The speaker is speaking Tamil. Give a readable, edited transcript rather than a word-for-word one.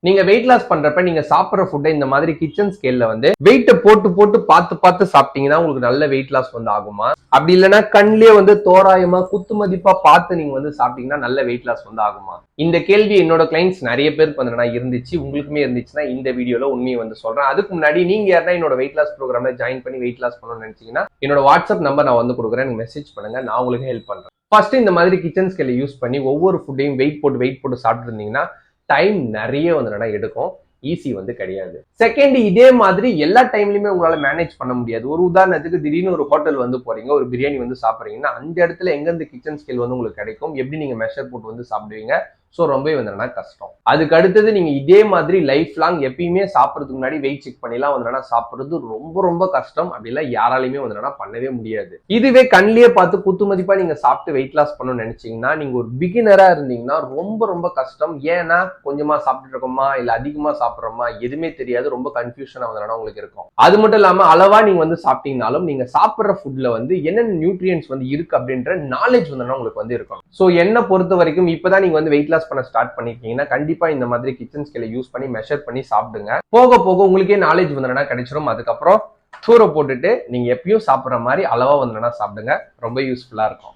நீங்க வெயிட் லாஸ் பண்றப்ப நீங்க சாப்பிடுற ஃபுட்டை இந்த மாதிரி கிச்சன் ஸ்கேல்ல வந்து வெயிட்ட போட்டு போட்டு பார்த்து சாப்பிட்டீங்கன்னா உங்களுக்கு நல்ல வெயிட் லாஸ் வந்து ஆகுமா? அப்படி இல்லைன்னா கண்ணிலே வந்து தோராயமா குத்து மதிப்பா பார்த்து நீங்க வந்து சாப்பிட்டீங்கன்னா நல்ல வெயிட் லாஸ் வந்து ஆகுமா? இந்த கேள்வி என்னோட கிளைண்ட்ஸ் நிறைய பேருக்கு வந்து இருந்துச்சு. உங்களுக்குமே இருந்துச்சுன்னா இந்த வீடியோல உண்மையை வந்து சொல்றேன். அதுக்கு முன்னாடி நீங்க யாரா என்னோட வெயிட் லாஸ் ப்ரோக்ராம்ல ஜாயின் பண்ணி வெயிட் லாஸ் பண்ணணும்னு நினைச்சீங்கன்னா என்னோட வாட்ஸ்அப் நம்பர் நான் வந்து கொடுக்குறேன். மெசேஜ் பண்ணுங்க, நான் உங்களுக்கு ஹெல்ப் பண்றேன். ஃபர்ஸ்ட் இந்த மாதிரி கிச்சன் ஸ்கேலை யூஸ் பண்ணி ஒவ்வொரு ஃபுட்டையும் வெயிட் போட்டு சாப்பிட்டு இருந்தீங்கன்னா டைம் நிறைய வந்து எடுக்கும். ஈஸி வந்து கிடையாது. செகண்ட், இதே மாதிரி எல்லா டைம்லயுமே உங்களால மேனேஜ் பண்ண முடியாது. ஒரு உதாரணத்துக்கு திடீர்னு ஒரு ஹோட்டல் வந்து போறீங்க, ஒரு பிரியாணி வந்து சாப்பிடுறீங்கன்னா அந்த இடத்துல எங்க இருந்து கிச்சன் ஸ்கேல் வந்து உங்களுக்கு கிடைக்கும், எப்படி நீங்க மெஷர் போட்டு வந்து சாப்பிடுவீங்க? ஸோ ரொம்பவே வந்து கஷ்டம். அதுக்கு அடுத்தது நீங்க இதே மாதிரி லைஃப் லாங் எப்பயுமே சாப்பிட்றதுக்கு முன்னாடி வெயிட் செக் பண்ணிலாம் வந்து சாப்பிடுறது ரொம்ப ரொம்ப கஷ்டம். அப்படிலாம் யாராலையுமே வந்து பண்ணவே முடியாது. இதுவே கண்ணிலேயே பார்த்து குத்து மதிப்பா நீங்க சாப்பிட்டு வெயிட் லாஸ் பண்ணணும்னு நினைச்சீங்கன்னா நீங்க ஒரு பிகினரா இருந்தீங்கன்னா ரொம்ப ரொம்ப கஷ்டம். ஏன்னா கொஞ்சமா சாப்பிட்டு இருக்கோமா இல்ல அதிகமா சாப்பிட்றோமா எதுவுமே தெரியாது. ரொம்ப கன்ஃபியூஷனா வந்து உங்களுக்கு இருக்கும். அது மட்டும் இல்லாம அளவா நீங்க வந்து சாப்பிட்டீங்கனாலும் நீங்க சாப்பிட்ற ஃபுட்ல வந்து என்னென்ன நியூட்ரியன்ஸ் வந்து இருக்கு அப்படின்ற நாலேஜ் வந்து உங்களுக்கு வந்து இருக்கணும். ஸோ என்ன பொறுத்த வரைக்கும் இப்பதான் நீங்க வந்து வெயிட் லாஸ் பண்ண ஸ்டார்ட் பண்ணிருக்கீங்கன்னா கண்டிப்பா இந்த மாதிரி கிச்சன் ஸ்கேலை யூஸ் பண்ணி மெஷர் பண்ணி சாப்பிடுங்க. போக போக உங்களுக்கே நாலேஜ் வந்து கிடைச்சிடும். அதுக்கப்புறம் தூர போட்டுட்டு நீங்க எப்பயும் சாப்பிட்ற மாதிரி அளவா வந்து சாப்பிடுங்க. ரொம்ப யூஸ்ஃபுல்லா இருக்கும்.